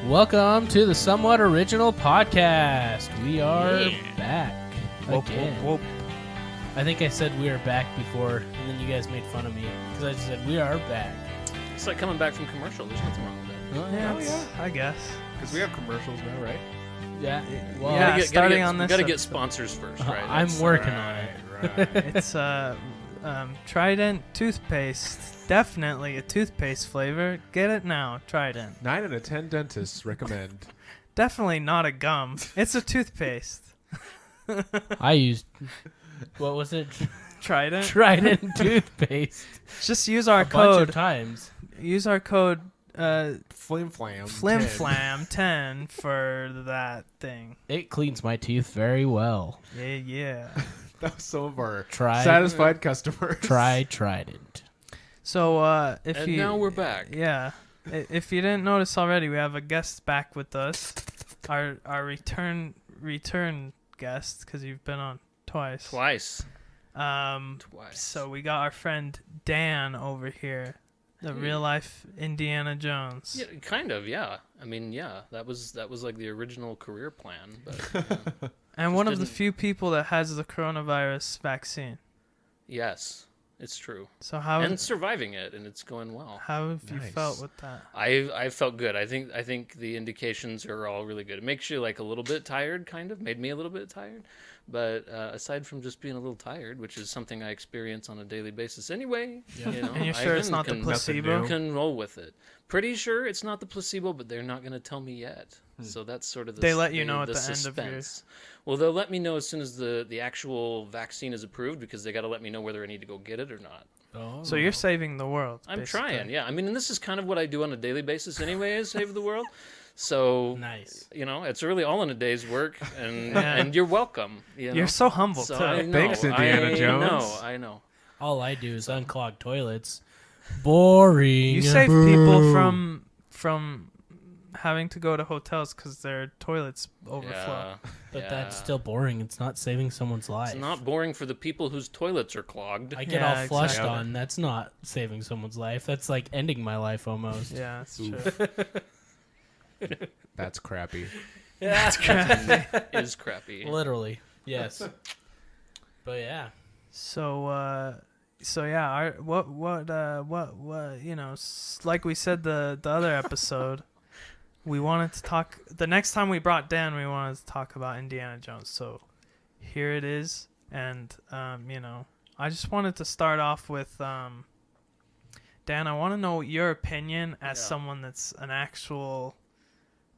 Welcome to the Somewhat Original Podcast. We are back again. Whoop. I think I said we are back before, and then you guys made fun of me because I just said we are back. It's like coming back from commercial. There's nothing wrong with that. Oh, Yeah, I guess. Because we have commercials now, right? Yeah. Well, Yeah, starting on You this got to get episode. sponsors first, right? I'm working on it. Right. It's Trident toothpaste. Definitely a toothpaste flavor. Get it now, Trident. 9 out of 10 dentists recommend. Definitely not a gum. It's a toothpaste. I used, what was it? Trident. Trident toothpaste. Just use our A bunch of code. times. Use our code Flim Flam. 10. FlimFlam10 for that thing. It cleans my teeth very well. Yeah. That was some of our Try satisfied customers. Try Trident. So if And you now we're back. Yeah. If you didn't notice already, we have a guest back with us. Our return guest, because you've been on twice. Twice. So we got our friend Dan over here, the real life Indiana Jones. Yeah, kind of. Yeah. I mean, yeah. That was like the original career plan. But And one of the didn't- few people that has the coronavirus vaccine. yes, it's true. So how And surviving it, and it's going well. how have you Nice. felt with that? I felt good. I think the indications are all really good. It makes you like a little bit tired, kind of. Made me a little bit tired. But aside from just being a little tired, which is something I experience on a daily basis anyway, you know, And you're I sure it's not the can- placebo? new. can roll with it. Pretty sure it's not the placebo, but they're not going to tell me yet. So that's sort of the They let you know at the end of your- suspense. Well, they'll let me know as soon as the actual vaccine is approved, because they got to let me know whether I need to go get it or not. Oh. So you're saving the world. I'm basically. trying, yeah. I mean, and this is kind of what I do on a daily basis anyway, is save the world. So, Nice. you know, it's really all in a day's work, and Yeah. and you're welcome. You know? You're so humble So too. I know, Thanks, Indiana Jones. I know. All I do is unclog toilets. Boring. You save people from having to go to hotels because their toilets overflow. Yeah, But yeah. that's still boring. It's not saving someone's life. It's not boring for the people whose toilets are clogged. I get Yeah, all flushed exactly. on. That's not saving someone's life. That's like ending my life almost. Yeah, that's true. That's crappy. That's Is crappy. Literally. Yes. But yeah. So yeah, what you know, like we said the other episode, we wanted to talk. The next time we brought Dan, we wanted to talk about Indiana Jones. So here it is, and you know, I just wanted to start off with Dan. I want to know your opinion as Yeah. someone that's an actual.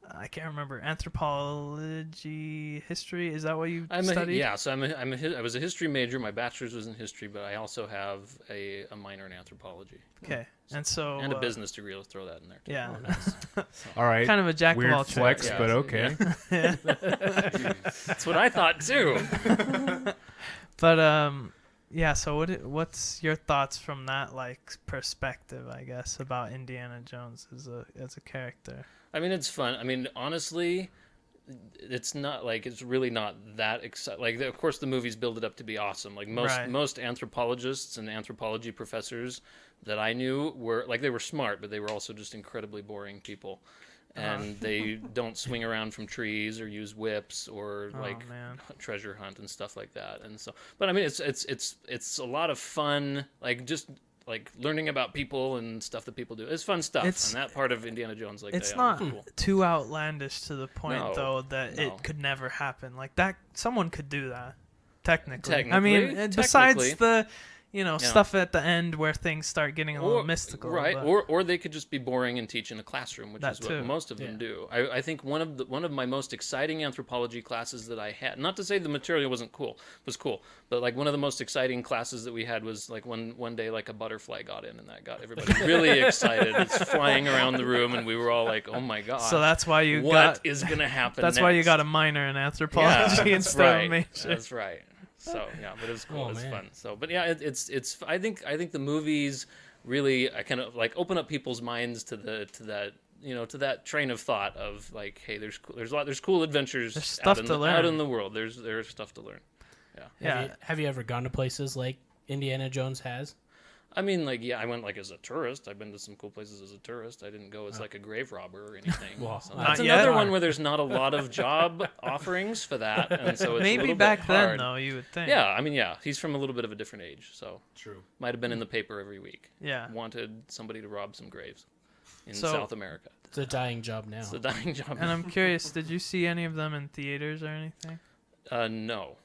I can't remember, anthropology, history. Is that what you studied? So I was a history major. My bachelor's was in history, but I also have a minor in anthropoly Okay, and so and a business degree. Let's throw that in there. Too. Yeah, Oh, nice. All right. kind of a jack Weird of all flex, trades. Yeah. but okay. That's what I thought too. But yeah. So what's your thoughts from that like perspective? I guess about Indiana Jones as a character. I mean, it's fun. I mean, honestly, it's not like it's really not that exciting. Like, of course, the movies build it up to be awesome. Like Right. most anthropologists and anthropology professors that I knew were like they were smart, but they were also just incredibly boring people. And they don't swing around from trees or use whips or like Oh man. treasure hunt and stuff like that. And so, but I mean, it's a lot of fun. Like just like learning about people and stuff that people do. It's fun stuff. It's- and that part of Indiana Jones, like It's they not are cool. too outlandish to the point No, though that no. it could never happen. Like that, someone could do that. Technically. I Technically, mean, besides technically. the, you know, Yeah. stuff at the end where things start getting a little mystical. right? but- Or they could just be boring and teach in a classroom, which That is what too. most of them Yeah. do. I think one of my most exciting anthropology classes that I had. Not to say the material wasn't cool, was cool, but like one of the most exciting classes that we had was like one day like a butterfly got in, and that got everybody really excited. It's flying around the room, and we were all like, "Oh my god!" So that's why you what got. is gonna happen? That's why you next? got a minor in Yeah, anthropology that's instead right. of major. That's right. So yeah, but it's cool. Oh, It's man. fun. So, but yeah, it's. I think the movies really kind of like open up people's minds to that train of thought of like, hey, there's cool adventures. There's stuff to learn. out in the world. There's stuff to learn. Yeah. Have you ever gone to places like Indiana Jones has? I mean, like, yeah, I went like as a tourist. I've been to some cool places as a tourist. I didn't go as like a grave robber or anything. Well, so not that's yet. another one where there's not a lot of job offerings for that, and so it's a Maybe little back bit then hard. though, you would think. Yeah, I mean, yeah, he's from a little bit of a different age, so True. might have been in the paper every week. Yeah. Wanted somebody to rob some graves in So- South America. It's a dying job now. It's a dying job. And I'm curious, did you see any of them in theaters or anything? No.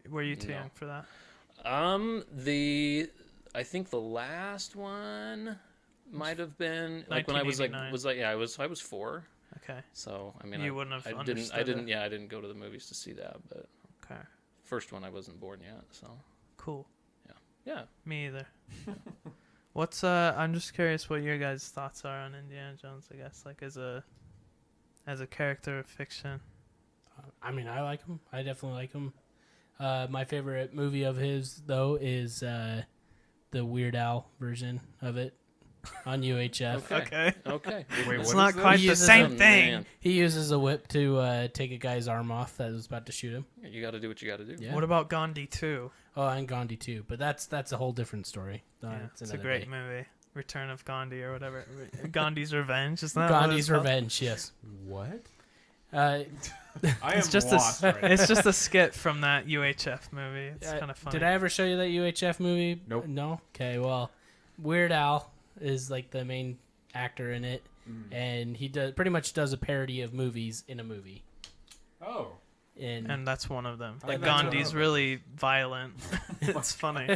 Were you too No. young for that? I think the last one might have been like when I was 1989. I was 4. Okay. So I mean, You wouldn't have I understood didn't it. I didn't go to the movies to see that, but Okay. first one I wasn't born yet, so Cool. yeah. Me either. What's I'm just curious what your guys' thoughts are on Indiana Jones, I guess, like as a character of fiction. I mean, I like him. I definitely like him. My favorite movie of his, though, is the Weird Al version of it on UHF. Okay. Okay. Wait, It's what not is this? quite He the uses same Oh, thing. man. He uses a whip to take a guy's arm off that was about to shoot him. You got to do what you got to do. Yeah. What about Gandhi 2? Oh, and Gandhi too, but that's a whole different story. Yeah, it's a another great day. movie. Return of Gandhi or whatever. Gandhi's Revenge, isn't that Gandhi's what it's called? Revenge. Yes. What? Uh, I It's am just lost right now. it's just a skit from that UHF movie. It's kind of funny. Did I ever show you that UHF movie? Nope. No. Okay. Well, Weird Al is like the main actor in it, and he pretty much does a parody of movies in a movie. Oh. And that's one of them. I Like think that's one Gandhi's of them. really violent. It's funny.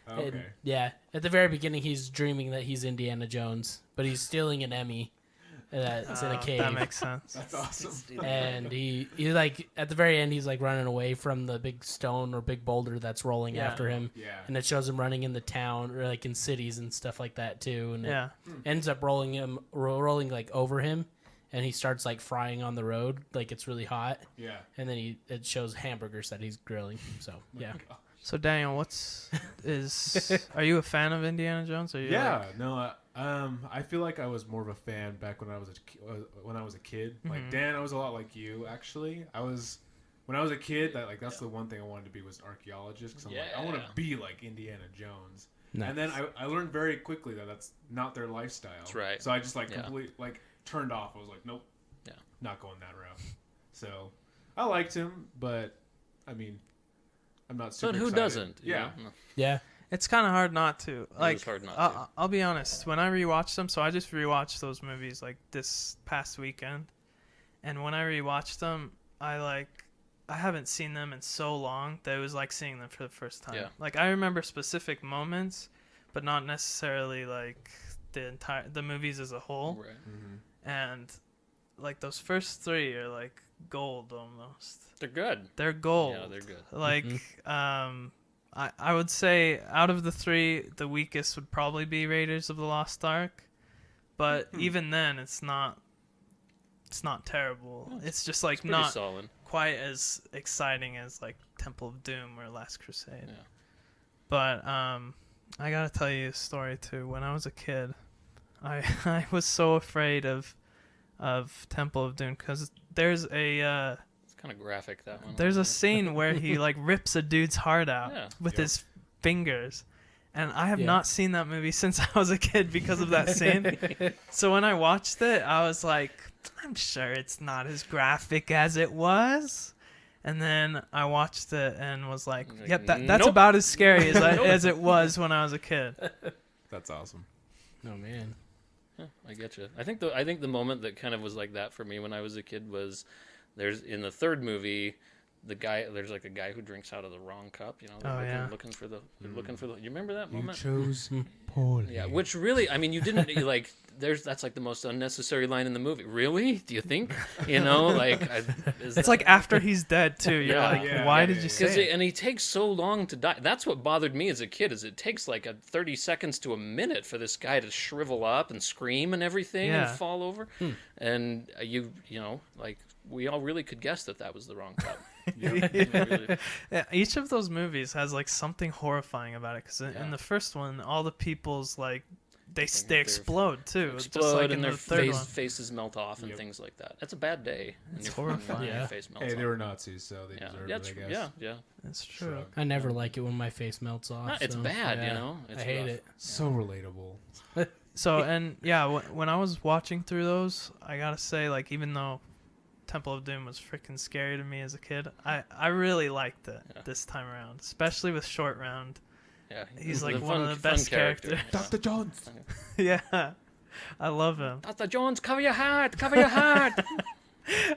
Okay. And, yeah, at the very beginning, he's dreaming that he's Indiana Jones, but he's stealing an Emmy that's in a cave. That makes sense. That's awesome. And he like at the very end, he's like running away from the big stone or big boulder that's rolling Yeah. after him. Yeah. And it shows him running in the town or like in cities and stuff like that too. And Yeah. it ends up rolling like over him, and he starts like frying on the road, like it's really hot. Yeah. And then it shows hamburgers that he's grilling. So yeah, So Daniel, are you a fan of Indiana Jones? Or you Yeah. like- No. I feel like I was more of a fan back when I was a kid. Mm-hmm. Like Dan, I was a lot like you actually. When I was a kid, that's the one thing I wanted to be was an archeologist because I'm like I want to Yeah. be like Indiana Jones. Nice. And then I learned very quickly that that's not their lifestyle. That's right. So I just Yeah. completely turned off. I was like, nope. Yeah. Not going that route. So I liked him, but I mean, I'm not super But who excited. doesn't? you Yeah. know? yeah. It's kind of hard not to. Like, is hard not to. I'll be honest. When I rewatch them, so I just rewatched those movies like this past weekend, and when I rewatched them, I haven't seen them in so long that it was like seeing them for the first time. Yeah. Like I remember specific moments, but not necessarily like the movies as a whole. Right. And like those first 3 are like gold almost. They're good. They're gold. Yeah, they're good. Like, I would say out of the 3, the weakest would probably be Raiders of the Lost Ark, but even then, it's not terrible. It's just like It's pretty not solid. quite as exciting as like Temple of Doom or Last Crusade. Yeah. But I gotta tell you a story too. When I was a kid, I was so afraid of Temple of Doom because there's a It's kind of graphic, that one. there's a scene where he like rips a dude's heart out Yeah. with Yep. his fingers. And I have Yeah. not seen that movie since I was a kid because of that scene. So when I watched it, I was like, I'm sure it's not as graphic as it was. And then I watched it and was like, Like, yep, that's nope. about as scary as it was when I was a kid. That's awesome. Oh man. Yeah, I get you. I think the moment that kind of was like that for me when I was a kid was there's in the third movie there's like a guy who drinks out of the wrong cup, you know, they're looking for the you remember that moment? chose poorly. Yeah, which really, I mean, you didn't like. That's like the most unnecessary line in the movie. Really? Do you think? You know, like It's like after he's dead too. You're Yeah. like, Yeah, why yeah, did yeah, you yeah. say it? and he takes so long to die. That's what bothered me as a kid. Is it takes like 30 seconds to a minute for this guy to shrivel up and scream and everything Yeah. and fall over, and you know, like we all really could guess that was the wrong cup. Really. Yeah, each of those movies has like something horrifying about it because in the first one, all the people's like they explode too. Just Explode like in and their the third one. faces melt off and things like that. That's a bad day. When It's when horrifying. your Yeah. face melts Hey, off. they were Nazis, so they Yeah, deserved yeah, it, I guess. yeah. It's true. Shrug. I never like it when my face melts off. It's so, bad, yeah. you know. It's I hate rough. it. So relatable. So and yeah, when I was watching through those, I gotta say, like, even though Temple of Doom was freaking scary to me as a kid, I really liked it this time around, especially with Short Round. Yeah, He's a like one of the fun best character. characters. Dr. Jones. Yeah, I love him. Dr. Jones, cover your heart, cover your heart.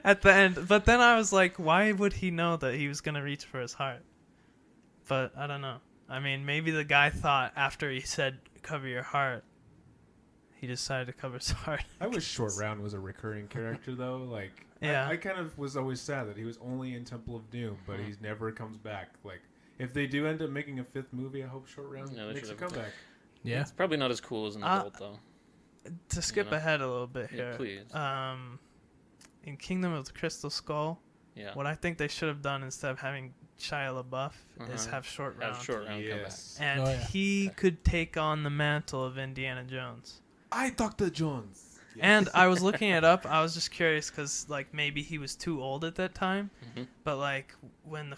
At the end, but then I was like, why would he know that he was gonna reach for his heart? But I don't know. I mean, maybe the guy thought after he said cover your heart, he decided to cover his heart. I wish Short Round was a recurring character, though. Like, Yeah. I kind of was always sad that he was only in Temple of Doom, but he never comes back. Like, if they do end up making a 5th movie, I hope Short Round Yeah, they makes a should have- comeback. Yeah. It's probably not as cool as an adult though. To skip know. ahead a little bit Yeah, here, please. in Kingdom of the Crystal Skull, Yeah. what I think they should have done instead of having Shia LaBeouf is have Short Round, Have Short Round Yes. and Oh, yeah. he could take on the mantle of Indiana Jones. I, Dr. Jones. Yes. And I was looking it up. I was just curious because, like, maybe he was too old at that time. Mhm. But, like, when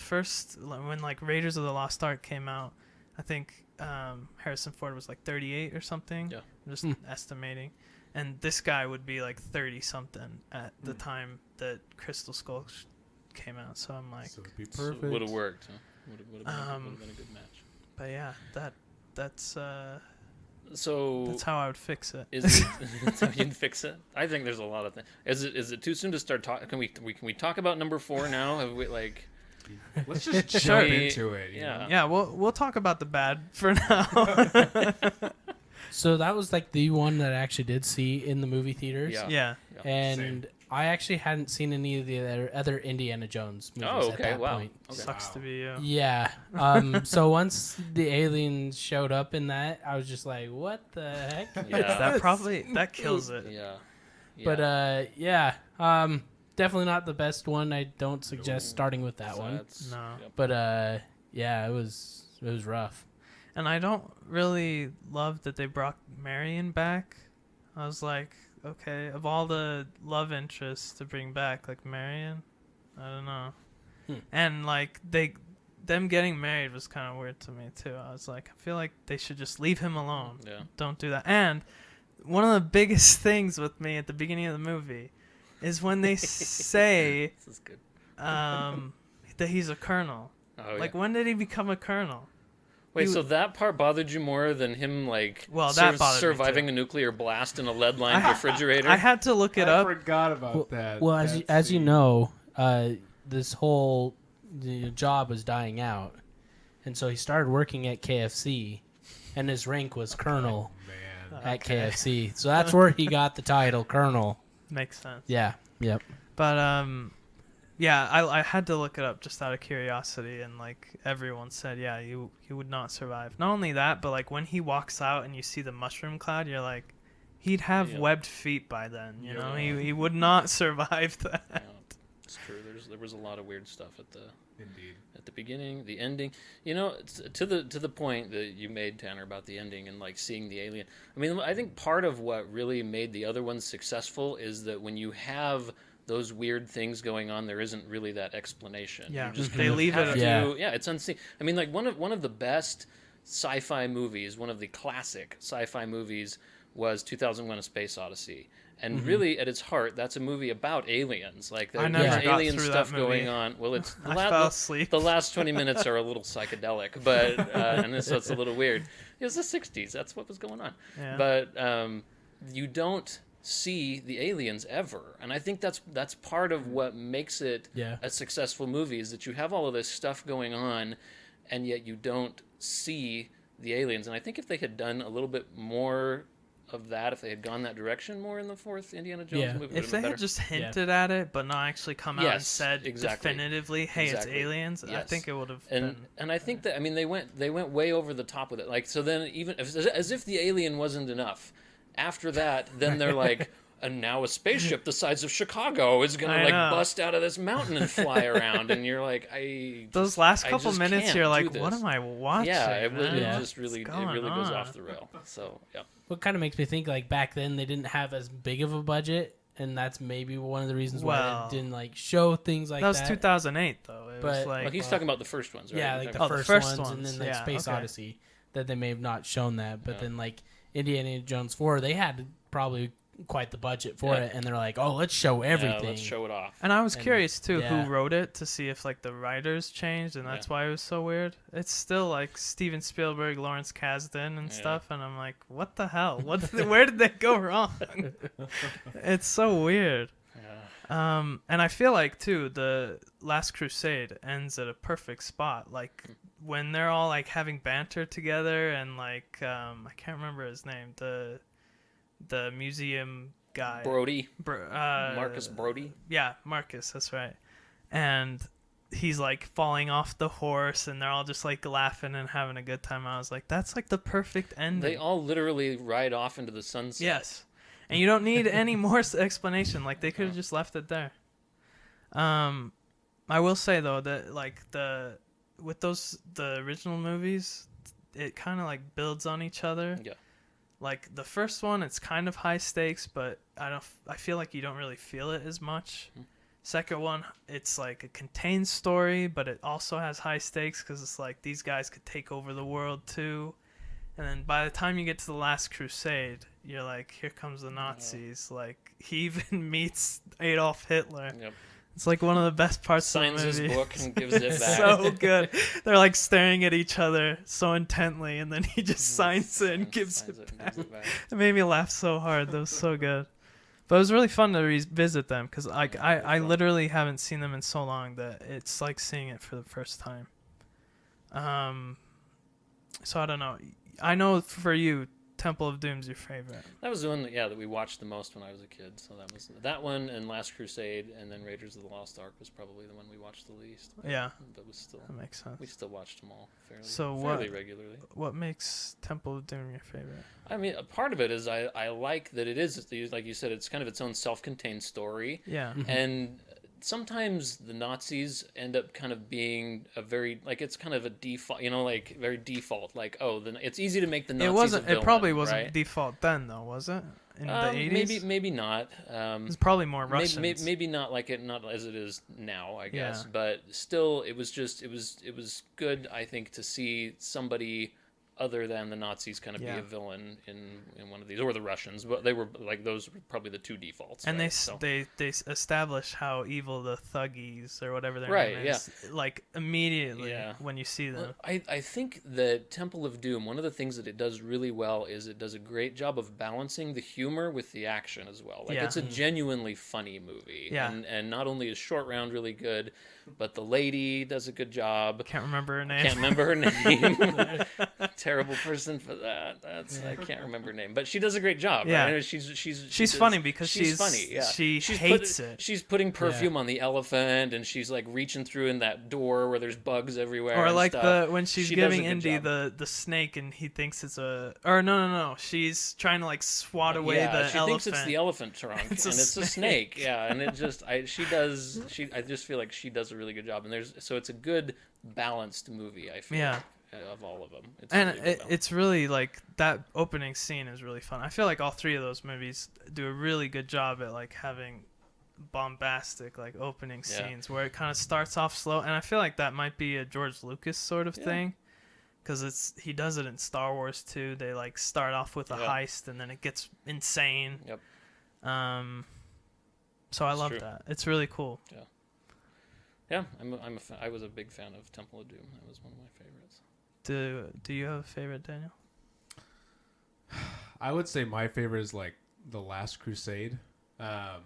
like Raiders of the Lost Ark came out, I think Harrison Ford was like 38 or something. Yeah. I'm just estimating. And this guy would be like 30 something at the time that Crystal Skull came out. So I'm like, So it'd be So perfect. would have worked. Huh? Would have been a good match. but yeah, that's So how I would fix it. is it, that's how you'd fix it? I think there's a lot of things. Is it too soon to start talking? Can we talk about number 4 now? Have we like? Let's just jump Sure. into it. You Yeah. know? Yeah, we'll talk about the bad for now. So that was like the one that I actually did see in the movie theaters. Yeah. Yeah. And Same. I actually hadn't seen any of the other Indiana Jones movies Oh, at okay. that Wow. point. Okay. Sucks to be you. Yeah. So once the aliens showed up in that, I was just like, "What the heck?" Yeah. That kills it. Yeah. But definitely not the best one. I don't suggest starting with that So one. that's- No. yep. But yeah, it was rough. And I don't really love that they brought Marion back. I was like, okay, of all the love interests to bring back, like Marion, I don't know. And like them getting married was kind of weird to me too. I was like, I feel like they should just leave him alone. Yeah. Don't do that. And one of the biggest things with me at the beginning of the movie is when they say This is good. that he's a colonel. Oh, Like, yeah. when did he become a colonel? Wait, he so that part bothered you more than him, like, Well, that bothered me, surviving too. a nuclear blast in a lead-lined refrigerator? I had to look it I up. forgot about that. Well, that as you scene. know, this whole job was dying out, and so he started working at KFC, and his rank was colonel Man. at Okay. KFC. So that's where he got the title colonel. Makes sense. Yeah. Yep. But yeah, I had to look it up just out of curiosity, and like everyone said, yeah, he would not survive. Not only that, but like when he walks out and you see the mushroom cloud, you're like, he'd have Yeah. webbed feet by then. You know, Yeah. he would not survive that. Yeah, it's true. There was a lot of weird stuff at Indeed. the beginning, the ending. You know, to the point that you made, Tanner, about the ending and like seeing the alien. I mean, I think part of what really made the other ones successful is that when you have those weird things going on, there isn't really that explanation. Yeah, You just they kind of leave it have up- to- Yeah. it's unseen. I mean, like one of the best sci-fi movies, one of the classic sci-fi movies was 2001: A Space Odyssey. And really, at its heart, that's a movie about aliens. Like I there's never got alien through stuff that movie. going on. Well, it's the I fell asleep. the last 20 minutes are a little psychedelic, but so it's a little weird. It was the 60s. That's what was going on. Yeah. But you don't see the aliens ever, and I think that's part of what makes it Yeah. a successful movie is that you have all of this stuff going on, and yet you don't see the aliens. And I think if they had done a little bit more of that, if they had gone that direction more in the fourth Indiana Jones Yeah. movie, it would If have they been had better. just hinted at it, but not actually come out and Yes, said exactly. definitively, "Hey, Exactly. it's aliens," I Yes. think it would have and been. and I think that, I mean, they went way over the top with it. Like, so then even as if the alien wasn't enough, after that, then they're like, and now a spaceship the size of Chicago is gonna I like know. bust out of this mountain and fly around, and you're like, Those last I couple just minutes, can't you're do like, what this. am I watching? Yeah, it Yeah. just really, What's it really going goes on? off the rail. So yeah, What kind of makes me think like back then they didn't have as big of a budget, and that's maybe one of the reasons why Well, they didn't like show things like That that. was 2008, though. It was But- like, well, he's talking about the first ones, right? Yeah, You're like the talking the first, first ones, and ones, then like yeah, Space okay. Odyssey that they may have not shown that, but Yeah. then like Indiana Jones 4, they had probably quite the budget for Yeah. it, and they're like, oh, let's show everything. Yeah, let's show it off. and I was And- curious too yeah. who wrote it to see if like the writers changed, and that's why it was so weird. It's still like Steven Spielberg, Lawrence Kasdan, and Yeah. stuff, and I'm like, what the hell? Where did they go wrong? It's so weird. Yeah. And I feel like too the Last Crusade ends at a perfect spot. Like when they're all like having banter together, and like I can't remember his name, the museum guy, Brody, Marcus Marcus Brody. Yeah, Marcus, that's right. And he's like falling off the horse, and they're all just like laughing and having a good time. I was like, that's like the perfect ending. They all literally ride off into the sunset. Yes. And you don't need any more explanation. Like they could have just left it there. I will say though that like the original movies, it kind of like builds on each other. Yeah. Like the first one, it's kind of high stakes, but I feel like you don't really feel it as much. Second one, it's like a contained story, but it also has high stakes because it's like these guys could take over the world too. And then by the time you get to the Last Crusade, you're like, here comes the Nazis. Like he even meets Adolf Hitler. Yep. It's like one of the best parts Signs of the his movie. book and gives it back. So good. They're like staring at each other so intently, and then he just signs it and gives Signs it and back. gives it back. It made me laugh so hard. That was so good. But it was really fun to revisit them because like I literally haven't seen them in so long that it's like seeing it for the first time. So I don't know. I know for you, Temple of Doom's your favorite. That was the one that we watched the most when I was a kid. So that was that one, and Last Crusade, and then Raiders of the Lost Ark was probably the one we watched the least. Yeah, But was still that makes sense. we still watched them all So fairly regularly. what makes Temple of Doom your favorite? I mean, a part of it is I like that it is, like you said, it's kind of its own self-contained story. Yeah. And sometimes the Nazis end up kind of being a very, like, it's kind of a default, like very default, like, oh, it's easy to make the Nazis It wasn't. a villain, It probably wasn't right? default then, though, was it? In the 80s, Maybe not. It's probably more Russians. Maybe not not as it is now, I guess. Yeah. But still, it was good, I think, to see somebody other than the Nazis kind of be Yeah. a villain in one of these, or the Russians. But they were like those were probably the two defaults. and right? they establish how evil the Thuggies or whatever their Right, name is, like immediately Yeah. when you see them. Well, I think that Temple of Doom, one of the things that it does really well is it does a great job of balancing the humor with the action as well. Like Yeah. it's a genuinely funny movie. Yeah. And not only is Short Round really good, but the lady does a good job. Can't remember her name. Can't remember her name. Terrible person for that. I can't remember her name, but she does a great job. Yeah. Right? She's funny because she's funny. Yeah, she hates it. She's putting perfume on the elephant, and she's like reaching through in that door where there's bugs everywhere. Or and like stuff. when she's She does a giving good Indy job. the snake and he thinks it's a no she's trying to like swat away yeah, the she elephant. thinks it's the elephant trunk, It's and a it's a snake. Yeah, and it just I just feel like she does a really good job, and it's a good balanced movie. I feel Yeah. like, of all of them, it's And really well balanced. it's really like that opening scene is really fun. I feel like all three of those movies do a really good job at like having bombastic like opening Yeah. scenes where it kind of starts off slow, and I feel like that might be a George Lucas sort of Yeah. thing, because he does it in Star Wars too. They like start off with a Yeah. heist and then it gets insane. Yep. So I It's love true. that. It's really cool. Yeah, I was a big fan of Temple of Doom. That was one of my favorites. Do you have a favorite, Daniel? I would say my favorite is like The Last Crusade. I'm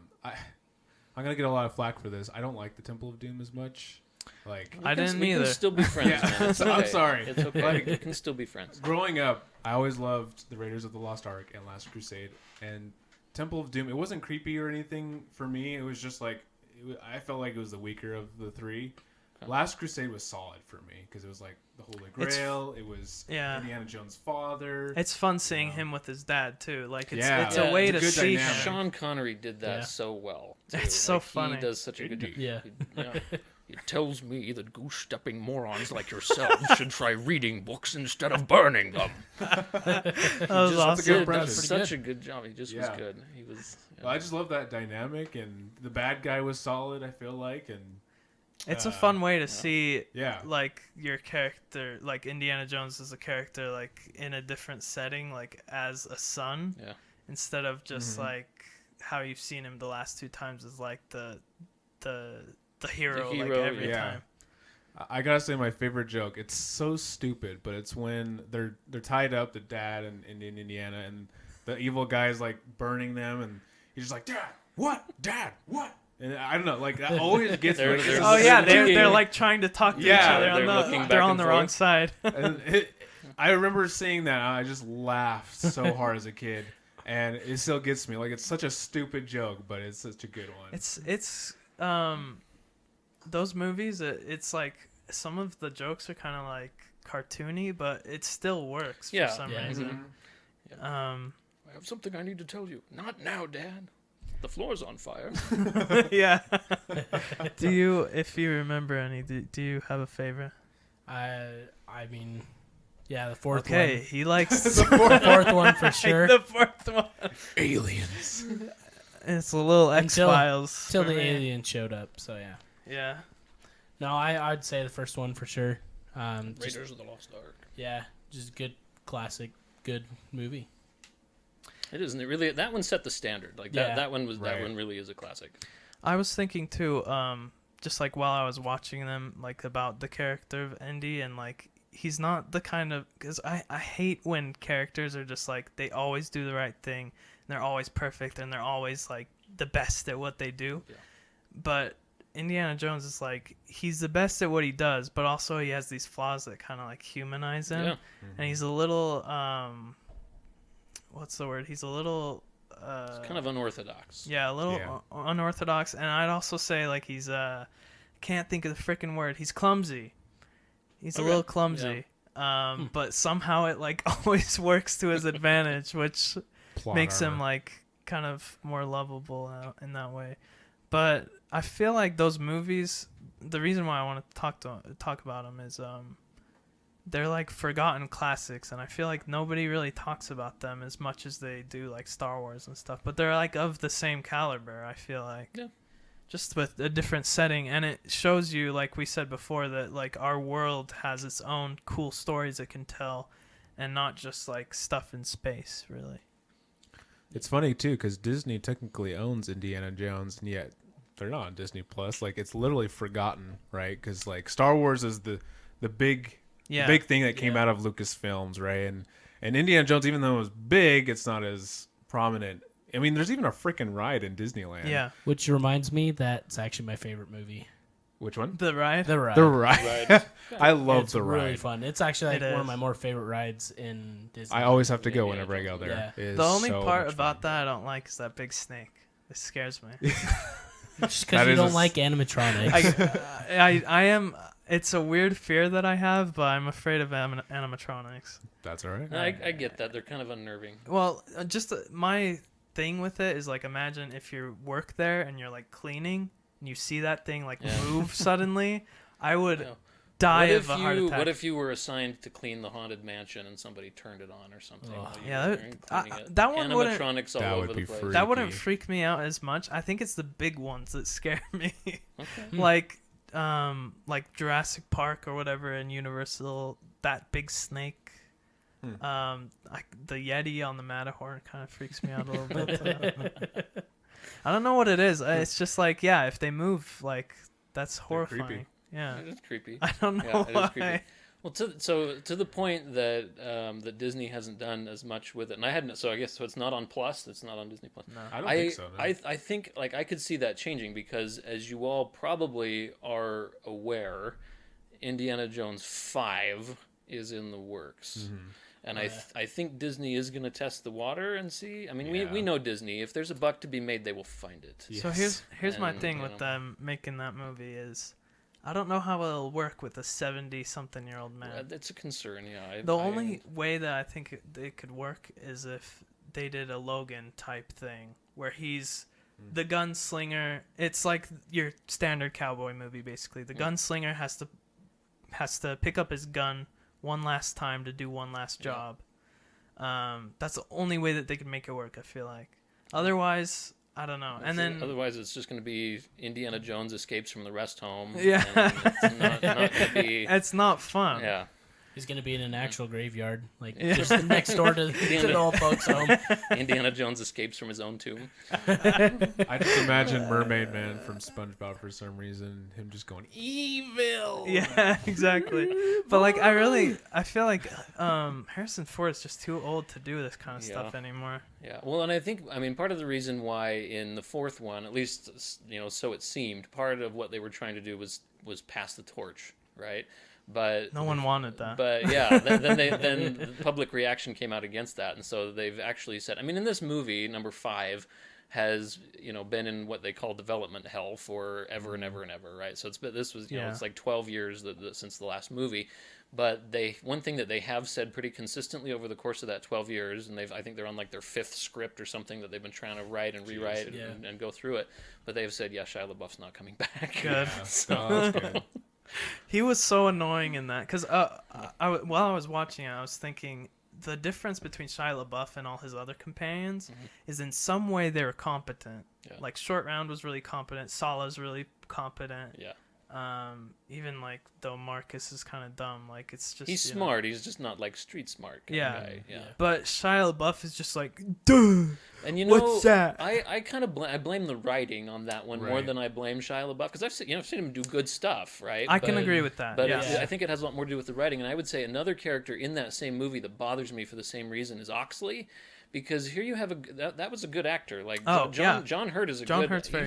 gonna get a lot of flack for this. I don't like the Temple of Doom as much. Like I didn't we either. can still be friends, Yeah. man. It's okay. I'm sorry. It's okay. Like- We can still be friends. growing up, I always loved the Raiders of the Lost Ark and Last Crusade, and Temple of Doom. It wasn't creepy or anything for me. It was just like I felt like it was the weaker of the three. Last Crusade was solid for me because it was like the Holy Grail. It was Indiana Jones' father. It's fun seeing him with his dad too. Like it's Yeah. a way It's a to good see dynamic. him. Sean Connery did that so well. Too. It's so Like, funny. He does such a good job. Yeah. It tells me that goose-stepping morons like yourselves should try reading books instead of burning them. That was Just awesome. did impression. such a good job. He just was Yeah. good. He was. Well, I just love that dynamic, and the bad guy was solid. I feel like, and It's a fun way to see yeah, like your character, like Indiana Jones as a character, like in a different setting, like as a son, instead of just like how you've seen him the last two times as like the hero, like every time. I gotta say my favorite joke. It's so stupid, but it's when they're tied up, the dad and in Indiana, and the evil guy is like burning them, and he's just like, Dad, what? Dad, what? And I don't know, like that always gets me. Oh yeah, they're like trying to talk to each other. They're on the wrong side. And I remember seeing that, and I just laughed so hard as a kid, and it still gets me. Like it's such a stupid joke, but it's such a good one. It's those movies. It's like some of the jokes are kind of like cartoony, but it still works for some reason. I have something I need to tell you. Not now, Dad. The floor's on fire. Yeah. Do you, if you remember any, do you have a favorite? I mean, yeah, the fourth one. Okay, he likes The fourth one for sure. the fourth one. Aliens. It's a little X-Files. Till the alien showed up, so yeah. Yeah. No, I'd say the first one for sure. Raiders of the Lost Ark. Yeah, just good, classic, good movie. It isn't it really? That one set the standard. Like that one was that one really is a classic. I was thinking too, just like while I was watching them, like about the character of Indy, and like he's not the kind of, because I hate when characters are just like they always do the right thing and they're always perfect and they're always like the best at what they do. Yeah. But Indiana Jones is like he's the best at what he does, but also he has these flaws that kind of like humanize him, and he's a little what's the word? He's a little It's kind of unorthodox. Yeah, a little unorthodox, and I'd also say like he's can't think of the freaking word. He's clumsy. He's a little clumsy. But somehow it like always works to his advantage, which makes him like kind of more lovable in that way. But I feel like those movies, the reason why I want to talk about them is they're like forgotten classics, and I feel like nobody really talks about them as much as they do like Star Wars and stuff. But they're like of the same caliber, I feel like. Yeah. Just with a different setting, and it shows you, like we said before, that like our world has its own cool stories it can tell, and not just like stuff in space, really. It's funny too because Disney technically owns Indiana Jones, and yet they're not on Disney Plus. Like it's literally forgotten, right? Because like Star Wars is the big thing that came out of Lucasfilms, right? And Indiana Jones, even though it was big, it's not as prominent. I mean, there's even a freaking ride in Disneyland. Yeah. Which reminds me, that's actually my favorite movie. Which one? The ride? The Ride. The Ride. I love it's The Ride. It's really fun. It's actually like one of is. my more favorite rides in Disney. I always have to go whenever I go there. Yeah. It is The only so part much about fun. that I don't like is that big snake. It scares me. Just That because you is don't like animatronics. I am. It's a weird fear that I have, but I'm afraid of animatronics. That's all right. I get that. They're kind of unnerving. Well, just my thing with it is like, imagine if you work there and you're like cleaning and you see that thing like move suddenly. I would die of a heart attack. What if you were assigned to clean the haunted mansion and somebody turned it on or something? That one wouldn't. Animatronics all That over would the be place. freaky. That wouldn't freak me out as much. I think it's the big ones that scare me. Okay. Like Jurassic Park or whatever in Universal, that big snake. The Yeti on the Matterhorn kind of freaks me out a little bit. I don't know what it is. It's just like, if they move, like that's horrifying. creepy. Yeah, It is creepy. I don't know It is why. creepy. Well, to the point that that Disney hasn't done as much with it, and I hadn't. So I guess it's not on Plus. It's not on Disney Plus. No. I don't think so. No. I think like I could see that changing because, as you all probably are aware, Indiana Jones 5 is in the works. Mm-hmm. And I think Disney is going to test the water and see. I mean, we know Disney. If there's a buck to be made, they will find it. So here's my And, thing you with know. them making that movie is, I don't know how it'll work with a 70-something-year-old man. It's a concern, yeah. The only way that I think it could work is if they did a Logan type thing where he's the gunslinger. It's like your standard cowboy movie, basically. The gunslinger has to pick up his gun one last time to do one last job. That's the only way that they could make it work, I feel like. Otherwise, I don't know. And then otherwise, it's just going to be Indiana Jones escapes from the rest home. Yeah. And it's not going to be. It's not fun. Yeah. He's going to be in an actual graveyard, like just next door to the old folks' home. Indiana Jones escapes from his own tomb. I just imagine Mermaid Man from SpongeBob for some reason, him just going evil. Yeah, exactly. But like, I feel like Harrison Ford is just too old to do this kind of stuff anymore. Yeah. Well, and I think, part of the reason why in the fourth one, at least, so it seemed, part of what they were trying to do was pass the torch, right? But no one wanted that. But yeah, then the public reaction came out against that, and so they've actually said. In this movie, number 5 has been in what they call development hell for ever and ever and ever, right? So it's like 12 years since the last movie. But one thing that they have said pretty consistently over the course of that 12 years, and I think they're on like their 5th script or something that they've been trying to write and rewrite and go through it. But they've said, yeah, Shia LaBeouf's not coming back. Good. That's good. He was so annoying in that because while I was watching it, I was thinking the difference between Shia LaBeouf and all his other companions is in some way they were competent. Yeah. Like Short Round was really competent. Salah's really competent. Yeah. Even like though Marcus is kind of dumb, like it's just he's smart. He's just not like street smart kind of guy. Yeah. But Shia LaBeouf is just like, duh. And what's that? I kind of blame the writing on that one more than I blame Shia LaBeouf because I've seen him do good stuff, right? I can agree with that. But I think it has a lot more to do with the writing. And I would say another character in that same movie that bothers me for the same reason is Oxley. Because here you have that was a good actor. Like John Hurt is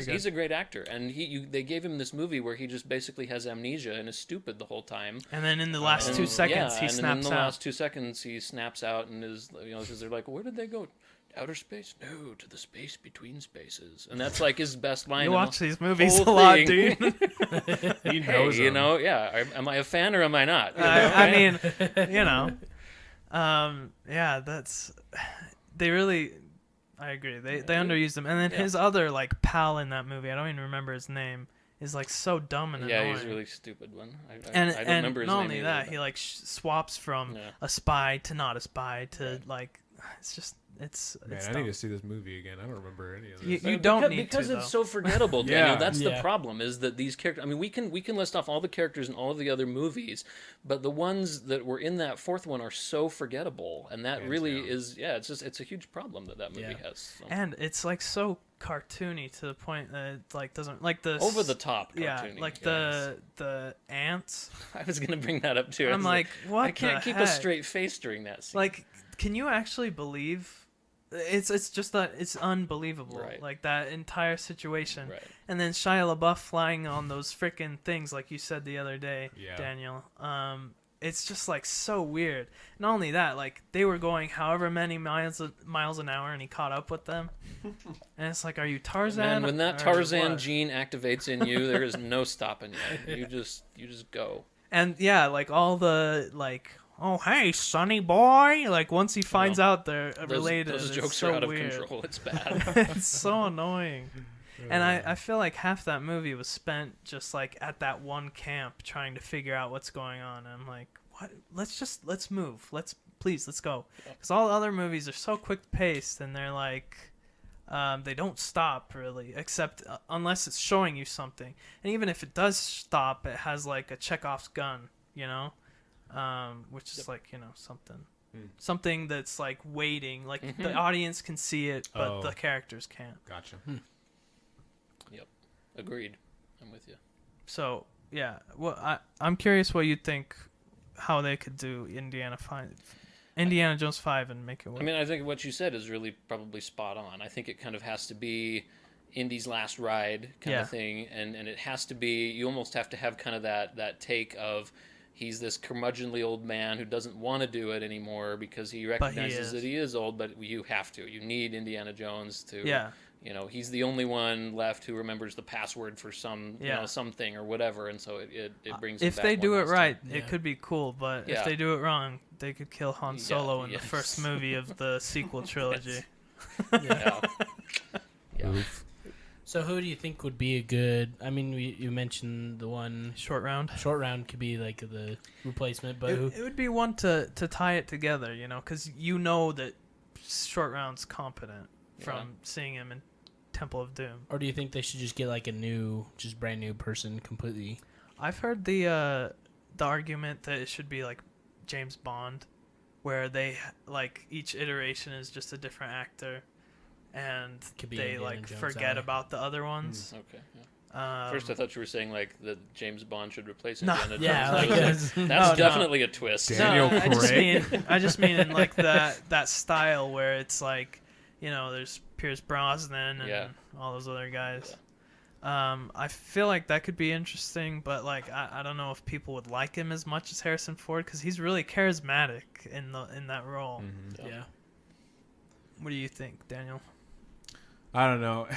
he's a great actor, and they gave him this movie where he just basically has amnesia and is stupid the whole time. And then in the last 2 seconds he snaps out. In the last 2 seconds he snaps out and is because they're like, where did they go? Outer space? No, to the space between spaces. And that's like his best line. You watch these movies a lot, dude. He knows am I a fan or am I not? I mean, that's. They really, I agree. They underused him, and then his other like pal in that movie, I don't even remember his name, is like so dumb and annoying. Yeah, he's a really stupid one. I don't remember his name. And not only that, he like swaps from a spy to not a spy to like, it's just. It's I need to see this movie again. I don't remember any of this. You don't need because to, it's so forgettable. Daniel. That's the problem. Is that these characters? we can list off all the characters in all of the other movies, but the ones that were in that fourth one are so forgettable, and that really is it's a huge problem that movie has. So. And it's like so cartoony to the point that it like doesn't like the over the top. Cartoony. Like the ants. I was gonna bring that up too. I'm like, what? I can't keep a straight face during that scene. Like, can you actually believe? It's just that it's unbelievable, like that entire situation. Right. And then Shia LaBeouf flying on those freaking things, like you said the other day, Daniel. It's just like so weird. Not only that, like they were going however many miles an hour, and he caught up with them. And it's like, are you Tarzan? Man, when that Tarzan gene activates in you, there is no stopping you. You just go. And like all the like. Oh, hey, Sonny boy! Like once he finds out they're related, those jokes so are out weird. of control. It's bad. It's so annoying. And I feel like half that movie was spent just like at that one camp trying to figure out what's going on. And I'm like, what? Let's move. Let's go. Because all the other movies are so quick paced, and they're like, they don't stop really, except unless it's showing you something. And even if it does stop, it has like a Chekhov's gun, which is like something that's like waiting, like the audience can see it but the characters can't. Gotcha. Yep, agreed. I'm with you. So I'm curious what you think how they could do Indiana Jones 5 and make it work. I think what you said is really probably spot on. I think it kind of has to be Indy's last ride kind of thing, and it has to be, you almost have to have kind of that take of he's this curmudgeonly old man who doesn't want to do it anymore because he recognizes that he is old, but you have to. You need Indiana Jones to you know, he's the only one left who remembers the password for some, you know, something or whatever, and so it brings. If they do it right, time. it could be cool. But if they do it wrong, they could kill Han Solo in the first movie of the sequel trilogy. Yeah. So who do you think would be a good? I mean, you mentioned the one Short Round. Short Round could be like the replacement, but It would be one to tie it together, you know, because you know that Short Round's competent from seeing him in Temple of Doom. Or do you think they should just get like a just brand new person completely? I've heard the argument that it should be like James Bond, where they like each iteration is just a different actor, and they Indiana like Jones forget about the other ones. Okay. Yeah. First, I thought you were saying like that James Bond should replace No. Indiana Jones. Yeah, like that's definitely a twist. Daniel I just mean in like that style where it's like, you know, there's Pierce Brosnan and all those other guys. I feel like that could be interesting, but like I don't know if people would like him as much as Harrison Ford because he's really charismatic in that role. Mm-hmm. Yeah. What do you think, Daniel? I don't know.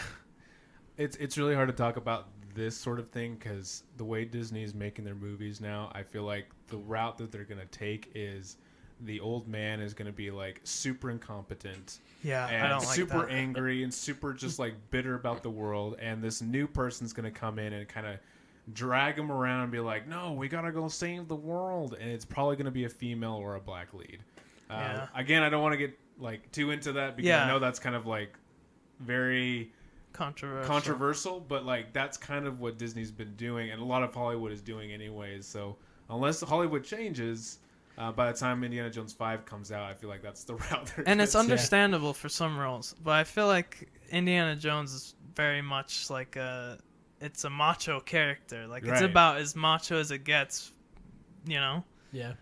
It's really hard to talk about this sort of thing because the way Disney's making their movies now, I feel like the route that they're gonna take is the old man is gonna be like super incompetent. Yeah, and I don't like super that. angry and super just like bitter about the world, and this new person's gonna come in and kind of drag him around and be like, no, we gotta go save the world, and it's probably gonna be a female or a black lead. Again, I don't want to get like too into that because I know that's kind of like very controversial, but like that's kind of what Disney's been doing, and a lot of Hollywood is doing anyways. So unless Hollywood changes, by the time Indiana Jones 5 comes out, I feel like that's the route they're and it's gonna understandable for some roles, but I feel like Indiana Jones is very much like it's a macho character. Like it's about as macho as it gets, you know? Yeah.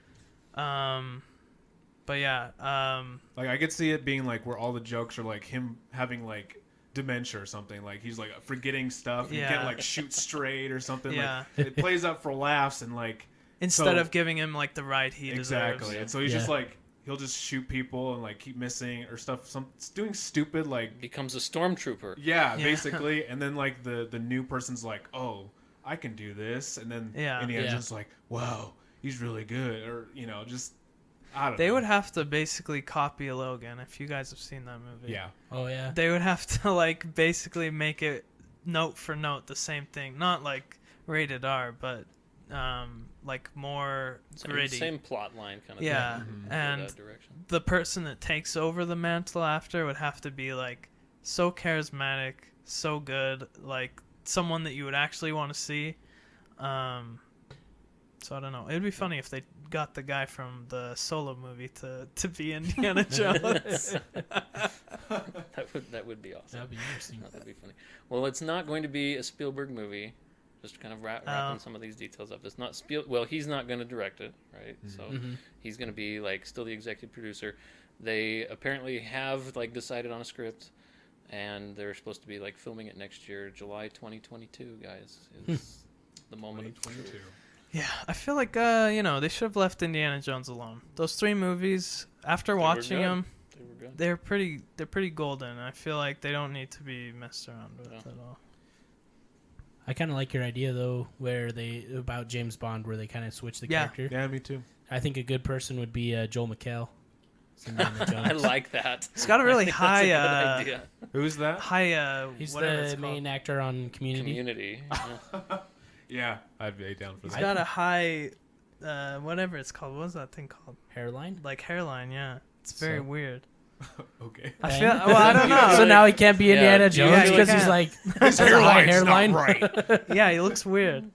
But yeah, like I could see it being like where all the jokes are like him having like dementia or something, like he's like forgetting stuff and he can't like shoot straight or something. Like it plays up for laughs and like instead of giving him like the ride he deserves. And so he's just like he'll just shoot people and like keep missing or stuff, doing stupid, like becomes a stormtrooper. Basically. And then like the new person's like, oh, I can do this, and then Indiana Jones like, wow, he's really good, or you know, just I don't know. They would have to basically copy Logan, if you guys have seen that movie. Yeah. Oh yeah. They would have to like basically make it note for note the same thing, not like rated R, but like more gritty. Same plot line kind of thing. And that direction. The person that takes over the mantle after would have to be like so charismatic, so good, like someone that you would actually want to see. So I don't know. It'd be funny if they got the guy from the Solo movie to be Indiana Jones. that would be awesome. That'd be interesting. That'd be funny. Well, it's not going to be a Spielberg movie. Just to kind of wrapping some of these details up. It's not Well, he's not going to direct it, right? So he's going to be like still the executive producer. They apparently have like decided on a script, and they're supposed to be like filming it next year, July 2022. Guys, is the moment. 2022. Yeah, I feel like you know, they should have left Indiana Jones alone. Those 3 movies, after watching them, they're pretty golden. I feel like they don't need to be messed around with at all. I kind of like your idea though, about James Bond, where they kind of switch the character. Yeah, me too. I think a good person would be Joel McHale. I like that. It's got a really high. That's a good idea. Who's that? High. He's the main actor on Community. Yeah, I'd be down for that. He's got a high, whatever it's called. What's that thing called? Hairline? Like hairline, yeah. It's very weird. Okay. I feel. Well, I don't know. So now he can't be Indiana Jones because he's like his hairline. Right. Yeah, he looks weird.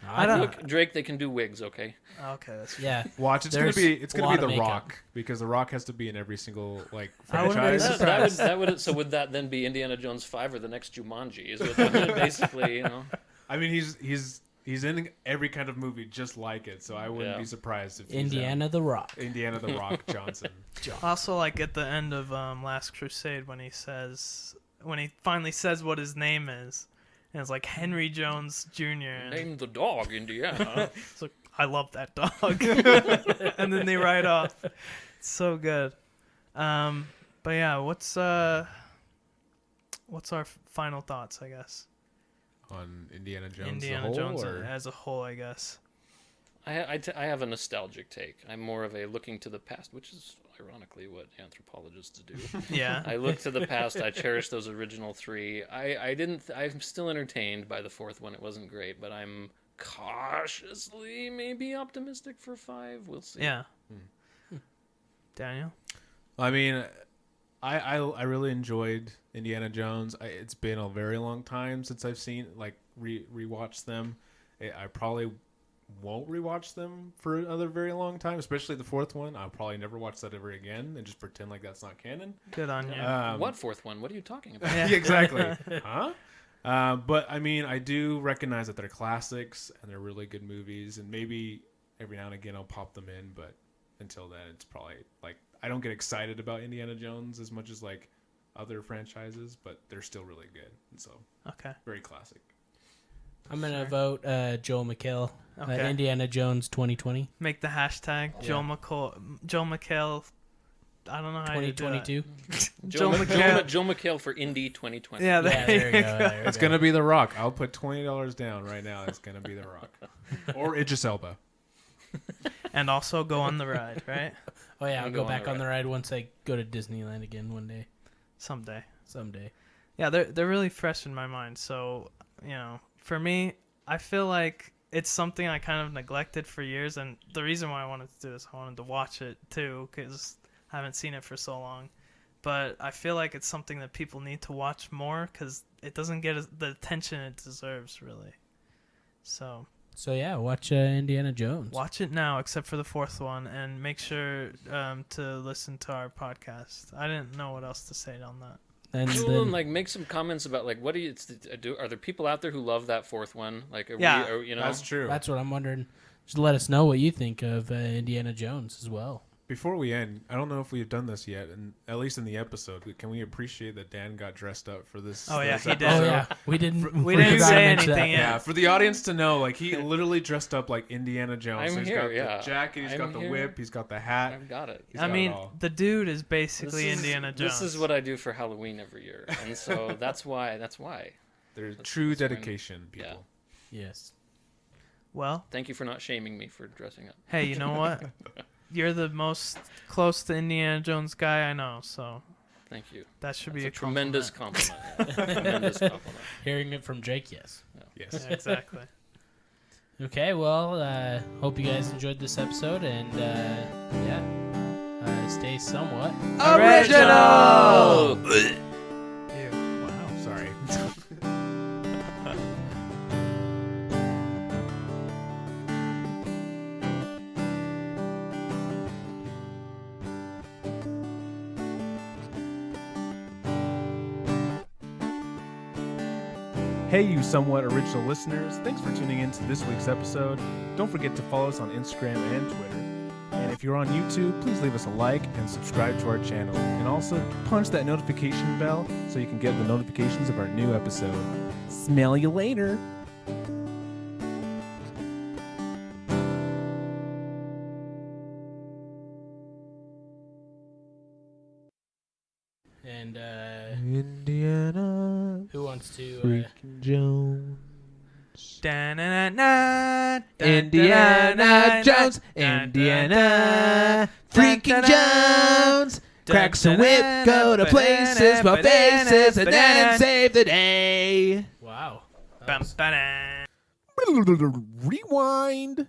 I don't. Look, Drake, they can do wigs, okay? Okay, that's Watch, it's gonna be The Rock, because The Rock has to be in every single like franchise. Would that then be Indiana Jones 5 or the next Jumanji? Is what that basically, you know? I mean, he's in every kind of movie just like it, so I wouldn't be surprised if Indiana the Rock Johnson. Also, like at the end of Last Crusade, when he finally says what his name is, and it's like Henry Jones Jr. Name the dog Indiana. It's like, I love that dog. And then they ride off. It's so good. But yeah, what's what's our final thoughts? I guess On Indiana Jones Indiana as a whole, Jones or? as a whole. I guess. I have a nostalgic take. I'm more of a looking to the past, which is ironically what anthropologists do. Yeah. I look to the past. I cherish those original 3. I'm still entertained by the 4th one. It wasn't great, but I'm cautiously maybe optimistic for 5. We'll see. Yeah. Daniel. I mean, I really enjoyed Indiana Jones. It's been a very long time since I've seen rewatched them. I probably won't rewatch them for another very long time, especially the 4th one. I'll probably never watch that ever again and just pretend like that's not canon. Good on you. What 4th one? What are you talking about? Yeah, exactly. Huh? But I mean, I do recognize that they're classics and they're really good movies, and maybe every now and again I'll pop them in, but until then, it's probably like I don't get excited about Indiana Jones as much as like other franchises, but they're still really good, and so Okay. very classic. I'm gonna vote Joel McHale. Okay. Indiana Jones 2020. Make the hashtag Joe McHale. I don't know how you do that. 2022. Joe McHale. Joe McHale for Indy 2020. Yeah, Yeah, there you go. There you It's go. gonna be The Rock. I'll put $20 down right now. It's gonna be The Rock or Idris Elba. And also go on the ride, right? Oh yeah, I'll I'll go go back on on the the ride once I go to Disneyland again one day, Someday. someday. Yeah, they're really fresh in my mind. So, for me, I feel like it's something I kind of neglected for years, and the reason why I wanted to do this, I wanted to watch it too, because I haven't seen it for so long. But I feel like it's something that people need to watch more, because it doesn't get the attention it deserves, really. So Yeah, watch Indiana Jones. watch it now, except for the 4th one, and make sure to listen to our podcast. I didn't know what else to say on that. And Well, then, like make some comments about like what do you do? Are there people out there who love that 4th one? Like, Yeah. That's true. that's what I'm wondering. Just let us know what you think of Indiana Jones as well. Before we end, I don't know if we've done this yet, and at least in the episode, can we appreciate that Dan got dressed up for this? Oh, yeah, this he did. episode? Oh yeah, we didn't. We didn't forgot to say mention anything that. yet. Yeah, for the audience to know, like he literally dressed up like Indiana Jones. I'm So he's here, got yeah. the jacket, he's I'm got the here. whip, he's got the hat. I've got it. He's I got mean, it all. the dude is basically This is- Indiana Jones. This is what I do for Halloween every year, and so that's why. There's That's- true that's when- dedication, people. yeah. Yes. Well, Thank you for not shaming me for dressing up. hey, you know what? You're the most close to Indiana Jones guy I know, so Thank you. that should That's be a tremendous compliment. compliment. Yeah. Tremendous compliment. Hearing it from Jake, yes. Yes. Yeah, exactly. Okay, well, hope you guys enjoyed this episode, and stay somewhat Original! Ew. Wow. Sorry. Hey, you somewhat original listeners. Thanks for tuning in to this week's episode. Don't forget to follow us on Instagram and Twitter. And if you're on YouTube, please leave us a like and subscribe to our channel. And also punch that notification bell so you can get the notifications of our new episode. Smell you later. And Indiana who wants to? freaking Jones. Da-na-na-na, Indiana Jones, da-da-da-da, Indiana freaking Jones. Crack some whip, go to places, for faces, and then save the day. Wow. Bam, ba-da. Rewind.